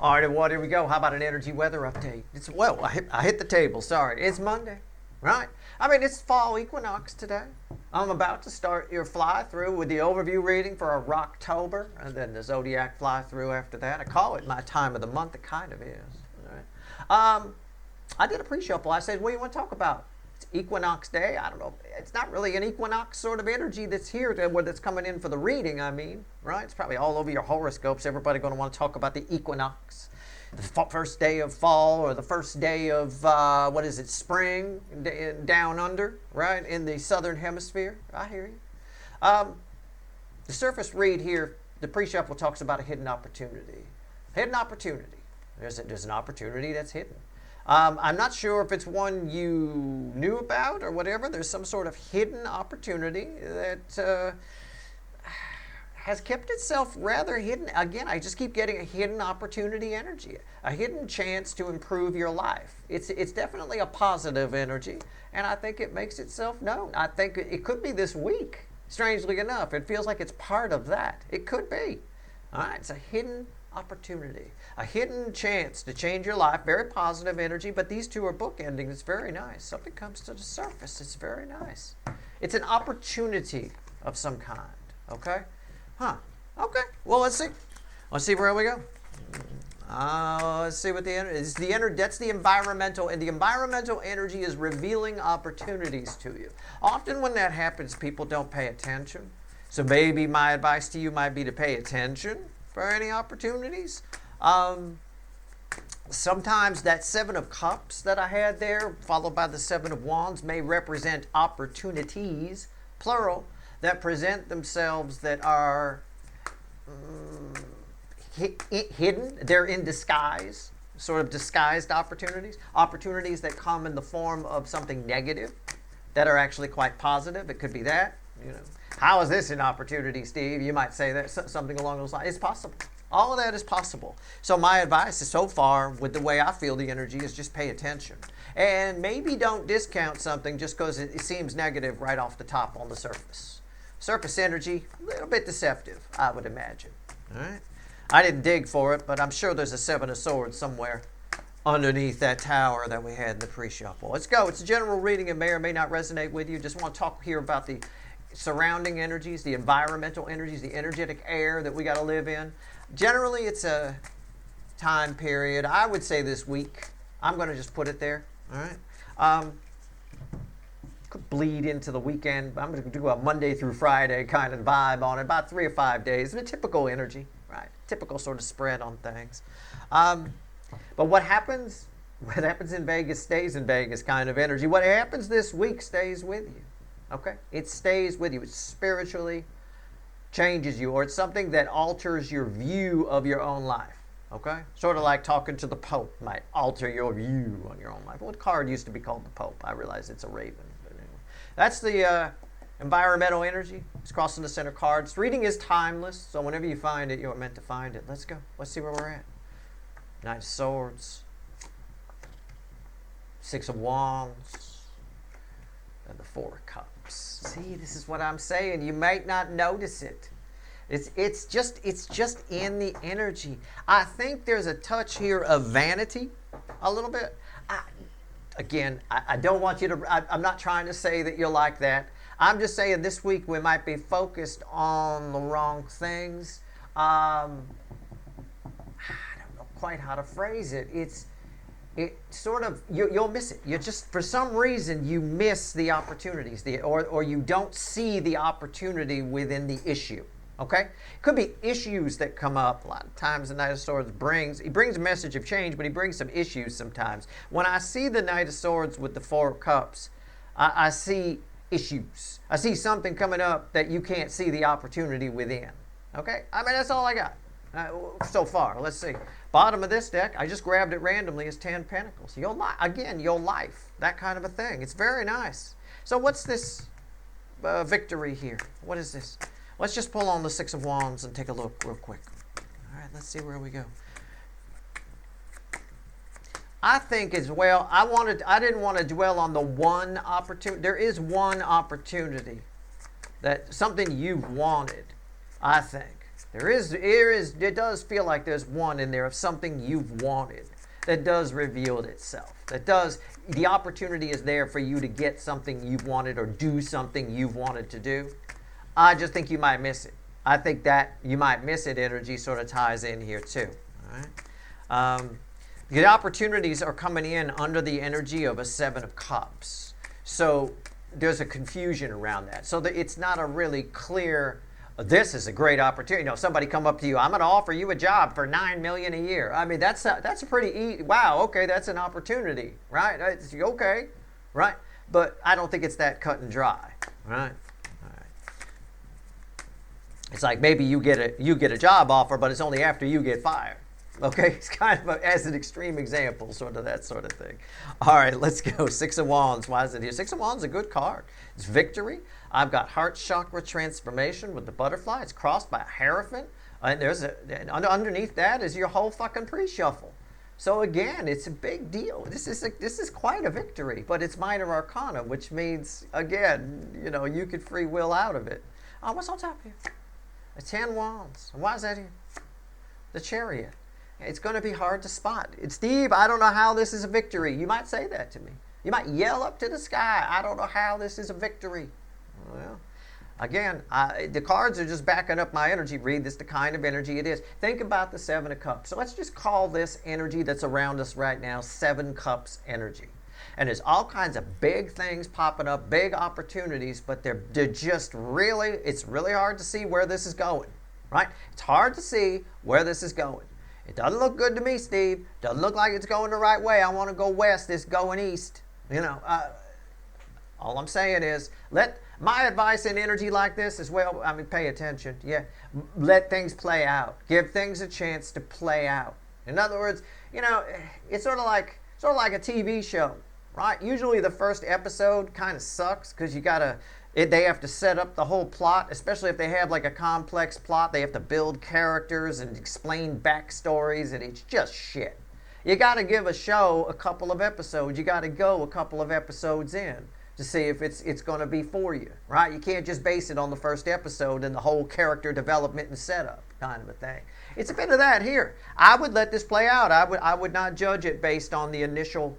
All right, well, here we go. How about an energy weather update? I hit the table. Sorry. It's Monday, right? I mean, it's fall equinox today. I'm about to start your fly through with the overview reading for October, and then the zodiac fly through after that. I call it my time of the month. It kind of is. All right. I did a pre-shuffle. I said, what do you want to talk about? It's equinox day. I don't know. It's not really an equinox sort of energy that's here, that's coming in for the reading, I mean, right? It's probably all over your horoscopes. Everybody going to want to talk about the equinox. The first day of fall or the first day of, spring down under, right, in the southern hemisphere. I hear you. The surface read here, the pre-shuffle talks about a hidden opportunity. Hidden opportunity. There's an opportunity that's hidden. I'm not sure if it's one you knew about or whatever. There's some sort of hidden opportunity that has kept itself rather hidden. Again, I just keep getting a hidden opportunity energy, a hidden chance to improve your life. It's definitely a positive energy, and I think it makes itself known. I think it could be this week, strangely enough. It feels like it's part of that. It could be. All right, it's a hidden opportunity, a hidden chance to change your life. Very positive energy, but these two are bookending. It's very nice. Something comes to the surface. It's very nice. It's an opportunity of some kind. Okay? Huh. Okay. Well, let's see. Let's see where we go. Let's see what the energy is. That's the environmental, and the environmental energy is revealing opportunities to you. Often when that happens, people don't pay attention. So maybe my advice to you might be to pay attention for any opportunities. Sometimes that 7 of Cups that I had there, followed by the 7 of Wands, may represent opportunities, plural, that present themselves that are hidden. They're in disguise, sort of disguised opportunities. Opportunities that come in the form of something negative that are actually quite positive. It could be that, How is this an opportunity, Steve? You might say that, something along those lines. It's possible. All of that is possible. So my advice is, so far, with the way I feel the energy, is just pay attention. And maybe don't discount something just because it seems negative right off the top on the surface. Surface energy, a little bit deceptive, I would imagine. All right? I didn't dig for it, but I'm sure there's a 7 of Swords somewhere underneath that tower that we had in the pre-shuffle. Let's go. It's a general reading. It may or may not resonate with you. Just want to talk here about the surrounding energies, the environmental energies, the energetic air that we got to live in. Generally, it's a time period. I would say this week. I'm going to just put it there. All right. Could bleed into the weekend. I'm going to do a Monday through Friday kind of vibe on it. About 3 or 5 days. A typical energy, right? Typical sort of spread on things. But what happens in Vegas stays in Vegas kind of energy. What happens this week stays with you. Okay? It stays with you. It spiritually changes you, or it's something that alters your view of your own life. Okay? Sort of like talking to the Pope might alter your view on your own life. What card used to be called the Pope? I realize it's a raven. But anyway. That's the environmental energy. It's crossing the center cards. Reading is timeless, so whenever you find it, you're meant to find it. Let's go. Let's see where we're at. Knight of Swords. 6 of Wands. And the 4 of Cups. See, this is what I'm saying. You might not notice it. It's just in the energy. I think there's a touch here of vanity, a little bit. I don't want you to. I'm not trying to say that you're like that. I'm just saying this week we might be focused on the wrong things. I don't know quite how to phrase it. It sort of, you'll miss it. You just, for some reason, you miss the opportunities, or you don't see the opportunity within the issue. Okay? It could be issues that come up. A lot of times the Knight of Swords brings a message of change, but he brings some issues sometimes. When I see the Knight of Swords with the 4 of Cups, I see issues. I see something coming up that you can't see the opportunity within. Okay? I mean, that's all I got so far. Let's see. Bottom of this deck, I just grabbed it randomly, is 10 Pentacles. Your life, that kind of a thing. It's very nice. So what's this victory here? What is this? Let's just pull on the 6 of Wands and take a look real quick. All right, let's see where we go. I think as well, I didn't want to dwell on the one opportunity. There is one opportunity, that something you've wanted, I think. It does feel like there's one in there of something you've wanted that does reveal itself. The opportunity is there for you to get something you've wanted or do something you've wanted to do. I just think you might miss it. I think that you might miss it energy sort of ties in here too. All right? The opportunities are coming in under the energy of a Seven of Cups. So there's a confusion around that. So that it's not a really clear, this is a great opportunity. Somebody come up to you, I'm going to offer you a job for $9 million a year. I mean, that's a pretty, wow, okay, that's an opportunity, right? It's okay, right? But I don't think it's that cut and dry, right? It's like maybe you get a job offer, but it's only after you get fired. Okay, it's kind of as an extreme example, sort of that sort of thing. All right, let's go. Six of Wands. Why is it here? Six of Wands is a good card. It's victory. I've got heart chakra transformation with the butterfly. It's crossed by a hierophant. And underneath that is your whole fucking pre-shuffle. So again, it's a big deal. This is quite a victory, but it's minor arcana, which means again, you could free will out of it. Oh, what's on top here? The 10 Wands. And why is that here? The Chariot. It's going to be hard to spot. Steve, I don't know how this is a victory. You might say that to me. You might yell up to the sky, I don't know how this is a victory. Well, again, the cards are just backing up my energy. Read this, the kind of energy it is. Think about the Seven of Cups. So let's just call this energy that's around us right now Seven Cups energy. And there's all kinds of big things popping up, big opportunities, but they're just really, it's really hard to see where this is going, right? It's hard to see where this is going. It doesn't look good to me, Steve. Doesn't look like it's going the right way. I want to go west. It's going east. All I'm saying is, my advice in energy like this is, pay attention. Yeah, let things play out. Give things a chance to play out. In other words, it's sort of like a TV show, right? Usually the first episode kind of sucks because they have to set up the whole plot, especially if they have like a complex plot. They have to build characters and explain backstories, and it's just shit. You got to give a show a couple of episodes. You got to go a couple of episodes in to see if it's going to be for you, right? You can't just base it on the first episode and the whole character development and setup kind of a thing. It's a bit of that here. I would let this play out. I would not judge it based on the initial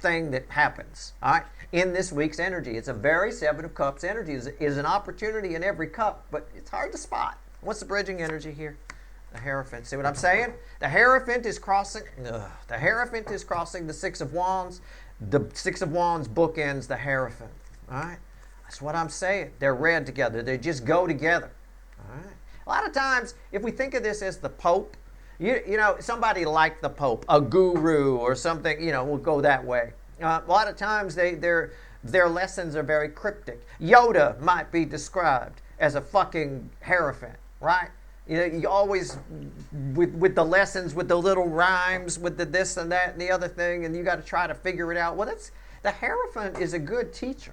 thing that happens, all right? In this week's energy, it's a very Seven of Cups energy. Is an opportunity in every cup, but it's hard to spot. What's the bridging energy here? The Hierophant. See what I'm saying? The Hierophant is crossing. The Hierophant is crossing the Six of Wands. The Six of Wands bookends the Hierophant. All right, that's what I'm saying. They're read together. They just go together. All right. A lot of times, if we think of this as the Pope, somebody like the Pope, a guru or something, will go that way. A lot of times their lessons are very cryptic. Yoda might be described as a fucking Hierophant, right? You always, with the lessons, with the little rhymes, with the this and that and the other thing, and you got to try to figure it out. Well, the Hierophant is a good teacher.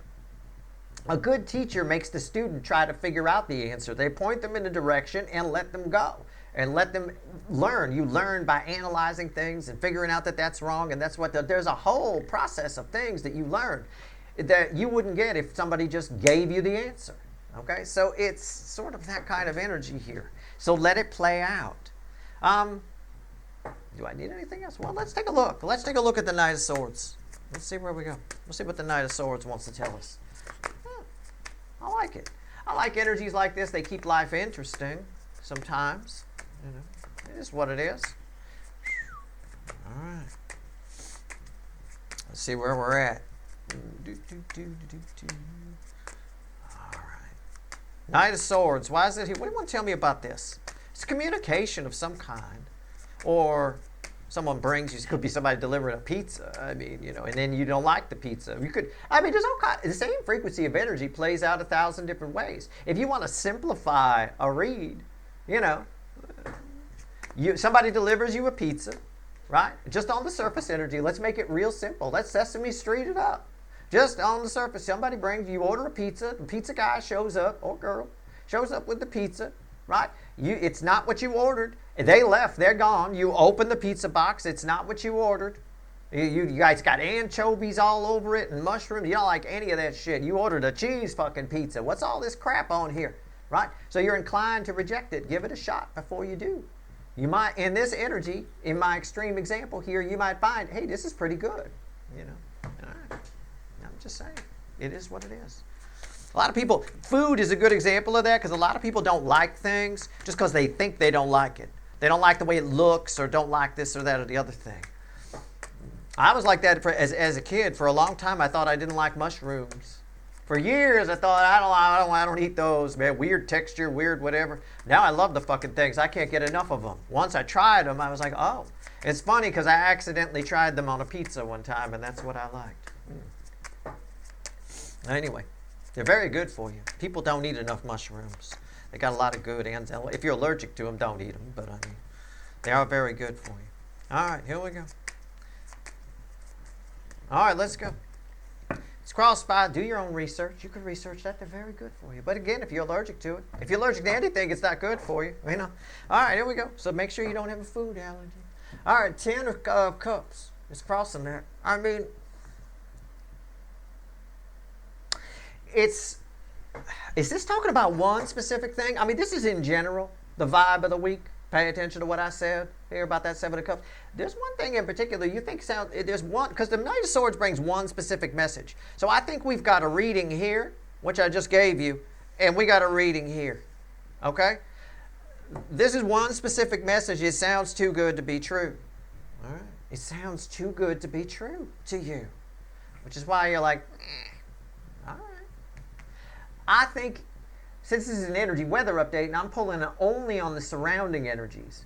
A good teacher makes the student try to figure out the answer. They point them in a direction and let them go. And let them learn. You learn by analyzing things and figuring out that that's wrong, and that's there's a whole process of things that you learn that you wouldn't get if somebody just gave you the answer. Okay, so it's sort of that kind of energy here. So let it play out. Do I need anything else? Well, let's take a look. Let's take a look at the Knight of Swords. Let's see where we go. Let's see what the Knight of Swords wants to tell us. I like it. I like energies like this. They keep life interesting sometimes. It is what it is. All right. Let's see where we're at. All right. Knight of Swords. Why is it here? What do you want to tell me about this? It's communication of some kind. Or someone brings you, it could be somebody delivering a pizza. And then you don't like the pizza. There's all kind. The same frequency of energy plays out 1,000 different ways. If you want to simplify a read, somebody delivers you a pizza, right? Just on the surface energy. Let's make it real simple. Let's Sesame Street it up. Just on the surface, somebody brings you order a pizza. The pizza guy shows up, or girl, shows up with the pizza, right? It's not what you ordered. They left. They're gone. You open the pizza box. It's not what you ordered. You guys got anchovies all over it and mushrooms. You don't like any of that shit. You ordered a cheese fucking pizza. What's all this crap on here? right? So you're inclined to reject it. Give it a shot before you do. You might, in this energy, in my extreme example here, you might find, hey, this is pretty good. You know, all right. I'm just saying, it is what it is. A lot of people, food is a good example of that because a lot of people don't like things just because they think they don't like it. They don't like the way it looks or don't like this or that or the other thing. I was like that as a kid. For a long time, I thought I didn't like mushrooms. For years, I thought, I don't eat those, man. Weird texture, weird whatever. Now I love the fucking things. I can't get enough of them. Once I tried them, I was like, oh. It's funny because I accidentally tried them on a pizza one time, and that's what I liked. Anyway, they're very good for you. People don't eat enough mushrooms. They got a lot of good ends. If you're allergic to them, don't eat them. But I mean, they are very good for you. All right, here we go. All right, let's go. It's cross by. Do your own research. You can research that. They're very good for you. But again, if you're allergic to it, if you're allergic to anything, it's not good for you. You know. All right, here we go. So make sure you don't have a food allergy. All right, 10 of cups. It's crossing there. I mean, is this talking about one specific thing? I mean, this is in general, the vibe of the week. Pay attention to what I said here about that 7 of cups. There's one thing in particular you think there's one, because the Knight of Swords brings one specific message. So I think we've got a reading here, which I just gave you, and we got a reading here. Okay? This is one specific message. It sounds too good to be true. All right? It sounds too good to be true to you, which is why you're like, all right. I think, since this is an energy weather update and I'm pulling it only on the surrounding energies,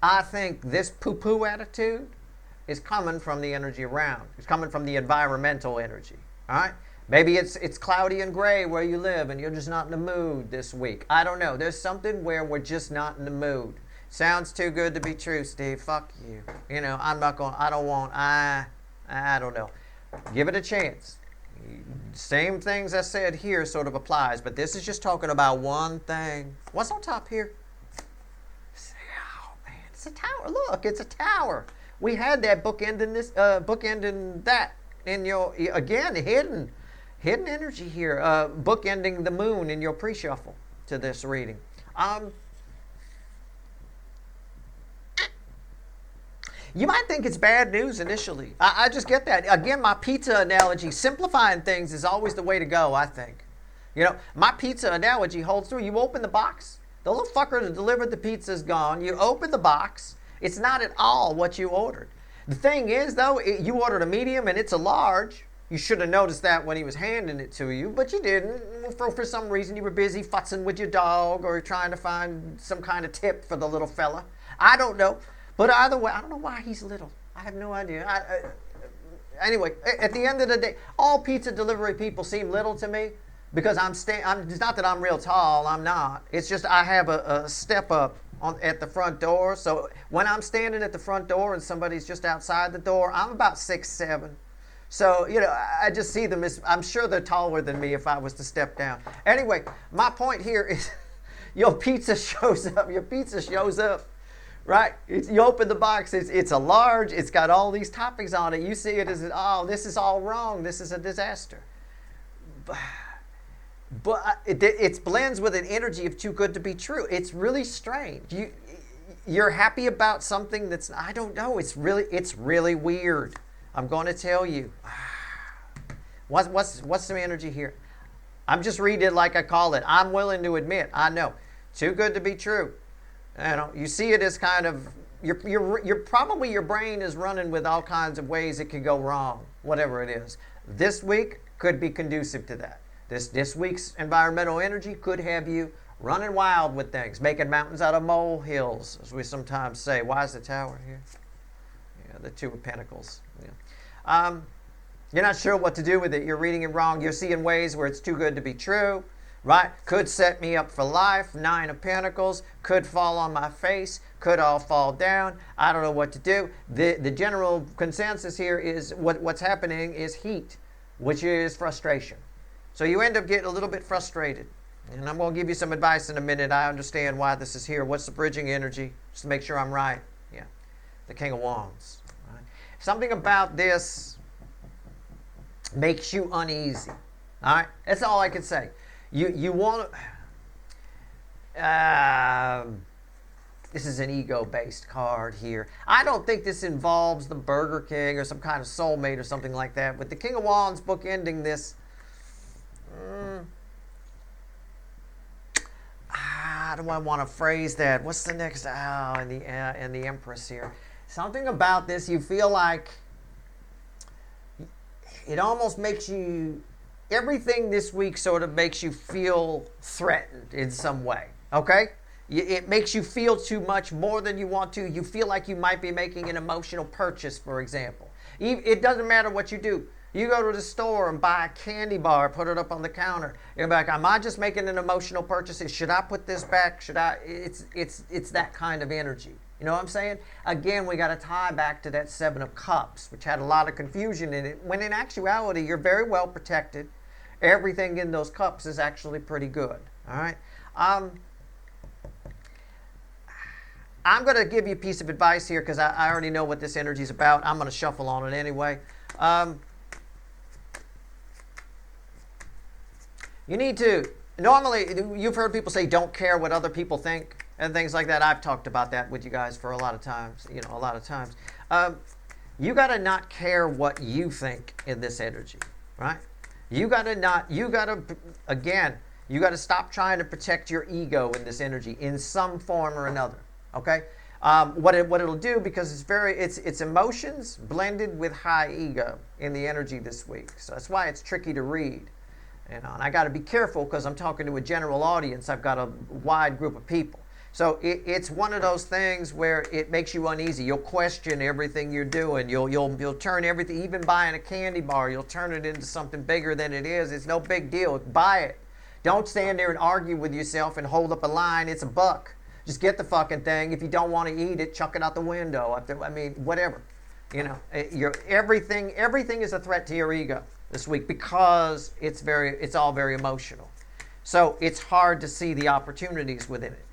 I think this poo-poo attitude is coming from the energy around. It's coming from the environmental energy. All right? Maybe it's cloudy and gray where you live and you're just not in the mood this week. I don't know. There's something where we're just not in the mood. Sounds too good to be true, Steve. Fuck you. You know, I don't know. Give it a chance. Same things I said here sort of applies, but this is just talking about one thing. What's on top here? Oh man, it's a tower. Look, it's a tower. We had that bookending this, bookending that in your again hidden energy here. Bookending the moon in your pre-shuffle to this reading. You might think it's bad news initially. I just get that. Again, my pizza analogy, simplifying things is always the way to go, I think. You know, my pizza analogy holds through. You open the box, the little fucker that delivered the pizza is gone. You open the box, it's not at all what you ordered. The thing is, though, you ordered a medium and it's a large. You should have noticed that when he was handing it to you, but you didn't. For some reason, you were busy futzing with your dog or trying to find some kind of tip for the little fella. I don't know. But either way, I don't know why he's little. I have no idea. Anyway, at the end of the day, all pizza delivery people seem little to me because it's not that I'm real tall. I'm not. It's just I have a step up at the front door. So when I'm standing at the front door and somebody's just outside the door, I'm about 6'7". So, you know, I just see them as, I'm sure they're taller than me if I was to step down. Anyway, my point here is your pizza shows up. Your pizza shows up. Right? You open the box, it's a large, it's got all these toppings on it. You see it as, oh, this is all wrong. This is a disaster. But it blends with an energy of too good to be true. It's really strange. You're happy about something that's, I don't know, it's really weird. I'm going to tell you. What's some energy here? I'm just reading it like I call it. I'm willing to admit, I know. Too good to be true. You know, you see it as kind of, you're probably your brain is running with all kinds of ways it could go wrong, whatever it is. This week could be conducive to that. This week's environmental energy could have you running wild with things, making mountains out of molehills, as we sometimes say. Why is the tower here? Yeah, the 2 of Pentacles. Yeah. You're not sure what to do with it. You're reading it wrong. You're seeing ways where it's too good to be true. Right? Could set me up for life. 9 of Pentacles. Could fall on my face. Could all fall down. I don't know what to do. The general consensus here is what's happening is heat, which is frustration. So you end up getting a little bit frustrated. And I'm going to give you some advice in a minute. I understand why this is here. What's the bridging energy? Just to make sure I'm right. Yeah. The King of Wands. Right? Something about this makes you uneasy. All right? That's all I can say. You want to, This is an ego-based card here. I don't think this involves the Burger King or some kind of soulmate or something like that. With the King of Wands book ending this, how do I want to phrase that? What's the next? And the Empress here. Something about this, you feel like it almost makes you, everything this week sort of makes you feel threatened in some way, okay? It makes you feel too much, more than you want to. You feel like you might be making an emotional purchase, for example. It doesn't matter what you do. You go to the store and buy a candy bar, put it up on the counter. You're like, am I just making an emotional purchase? Should I put this back? Should I? It's that kind of energy. You know what I'm saying? Again, we got to tie back to that Seven of Cups, which had a lot of confusion in it, when in actuality, you're very well protected. Everything in those cups is actually pretty good. All right? I'm going to give you a piece of advice here because I already know what this energy is about. I'm going to shuffle on it anyway. You need to, normally, you've heard people say don't care what other people think and things like that. I've talked about that with you guys for a lot of times, you got to not care what you think in this energy, right? You got to stop trying to protect your ego in this energy in some form or another. Okay, what it'll do, because it's emotions blended with high ego in the energy this week. So that's why it's tricky to read. And I got to be careful because I'm talking to a general audience. I've got a wide group of people. So it's one of those things where it makes you uneasy. You'll question everything you're doing. You'll turn everything, even buying a candy bar, you'll turn it into something bigger than it is. It's no big deal. Buy it. Don't stand there and argue with yourself and hold up a line. It's $1. Just get the fucking thing. If you don't want to eat it, chuck it out the window. I mean, whatever. You know, everything is a threat to your ego this week because it's all very emotional. So it's hard to see the opportunities within it.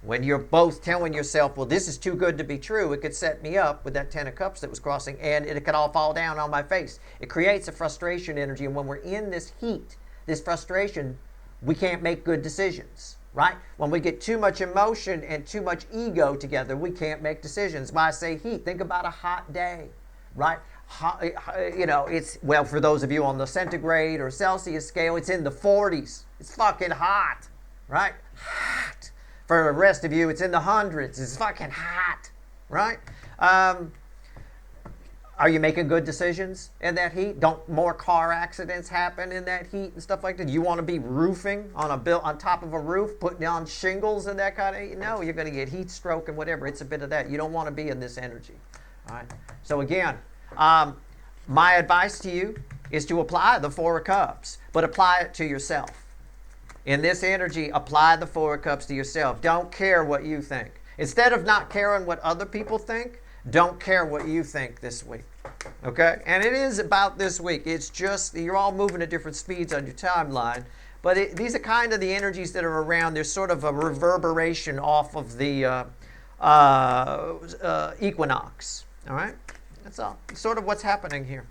When you're both telling yourself, well, this is too good to be true, it could set me up with that Ten of Cups that was crossing, and it could all fall down on my face. It creates a frustration energy, and when we're in this heat, this frustration, we can't make good decisions. Right? When we get too much emotion and too much ego together, we can't make decisions. When I say heat, think about a hot day, right? It's, well, for those of you on the centigrade or Celsius scale, it's in the 40s. It's fucking hot, right? Hot. For the rest of you, it's in the hundreds. It's fucking hot, right? Are you making good decisions in that heat? Don't more car accidents happen in that heat and stuff like that? You want to be roofing on top of a roof, putting on shingles and that kind of? No, you're going to get heat stroke and whatever. It's a bit of that. You don't want to be in this energy. All right. So again, my advice to you is to apply the Four of Cups, but apply it to yourself. In this energy, apply the Four of Cups to yourself. Don't care what you think. Instead of not caring what other people think, don't care what you think this week, okay? And it is about this week. It's just, you're all moving at different speeds on your timeline, but these are kind of the energies that are around. There's sort of a reverberation off of the equinox, all right? That's all. It's sort of what's happening here.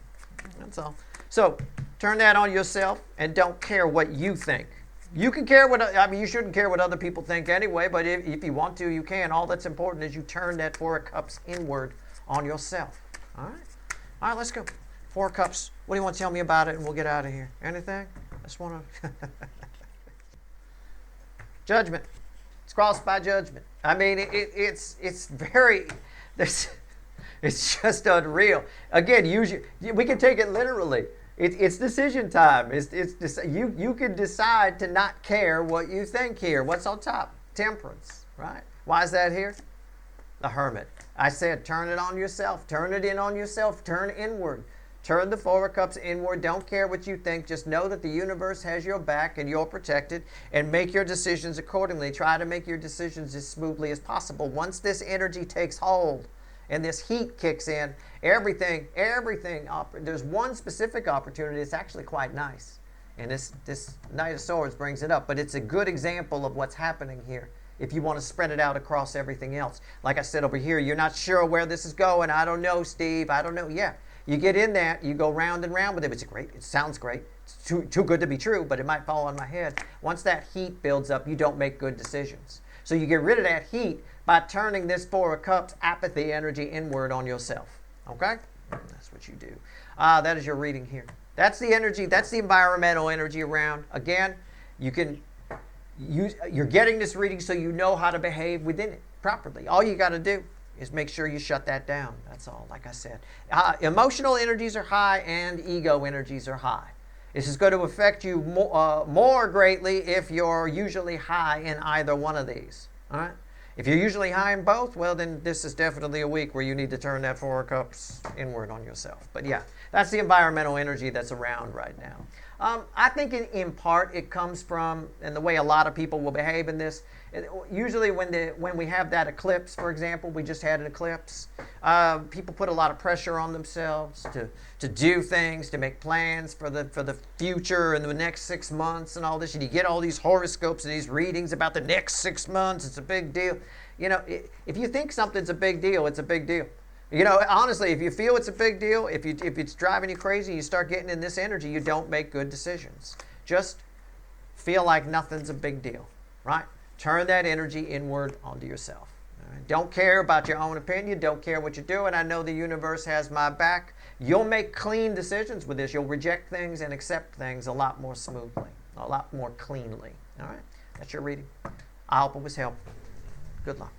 That's all. So turn that on yourself and don't care what you think. You can care you shouldn't care what other people think anyway, but if you want to, you can. All that's important is you turn that Four of Cups inward on yourself. All right? All right, let's go. Four of Cups. What do you want to tell me about it, and we'll get out of here? Anything? I just want to... Judgment. It's crossed by judgment. I mean, it's very... It's just unreal. Again, we can take it literally. It's decision time. You can decide to not care what you think here. What's on top? Temperance, right? Why is that here? The Hermit. I said turn it on yourself. Turn it in on yourself. Turn inward. Turn the Four of Cups inward. Don't care what you think. Just know that the universe has your back and you're protected, and make your decisions accordingly. Try to make your decisions as smoothly as possible. Once this energy takes hold and this heat kicks in, everything, there's one specific opportunity that's actually quite nice. And this Knight of Swords brings it up, but it's a good example of what's happening here if you want to spread it out across everything else. Like I said over here, you're not sure where this is going. I don't know, Steve. I don't know. Yeah, you get in that, you go round and round with it. It's great. It sounds great. too good to be true, but it might fall on my head. Once that heat builds up, you don't make good decisions. So you get rid of that heat by turning this Four of Cups apathy energy inward on yourself. Okay? That's what you do. That is your reading here. That's the energy. That's the environmental energy around. Again, you're getting this reading so you know how to behave within it properly. All you got to do is make sure you shut that down. That's all, like I said. Emotional energies are high and ego energies are high. This is going to affect you more greatly if you're usually high in either one of these. All right? If you're usually high in both, well, then this is definitely a week where you need to turn that Four of Cups inward on yourself. But yeah, that's the environmental energy that's around right now. I think in part it comes from, and the way a lot of people will behave in this, usually when we have that eclipse, for example, we just had an eclipse, people put a lot of pressure on themselves to do things, to make plans for the future and the next 6 months and all this. And you get all these horoscopes and these readings about the next 6 months. It's a big deal. You know, if you think something's a big deal, it's a big deal. You know, honestly, if you feel it's a big deal, if it's driving you crazy, you start getting in this energy, you don't make good decisions. Just feel like nothing's a big deal, right? Turn that energy inward onto yourself. All right? Don't care about your own opinion. Don't care what you do. And I know the universe has my back. You'll make clean decisions with this. You'll reject things and accept things a lot more smoothly, a lot more cleanly. All right? That's your reading. I hope it was helpful. Good luck.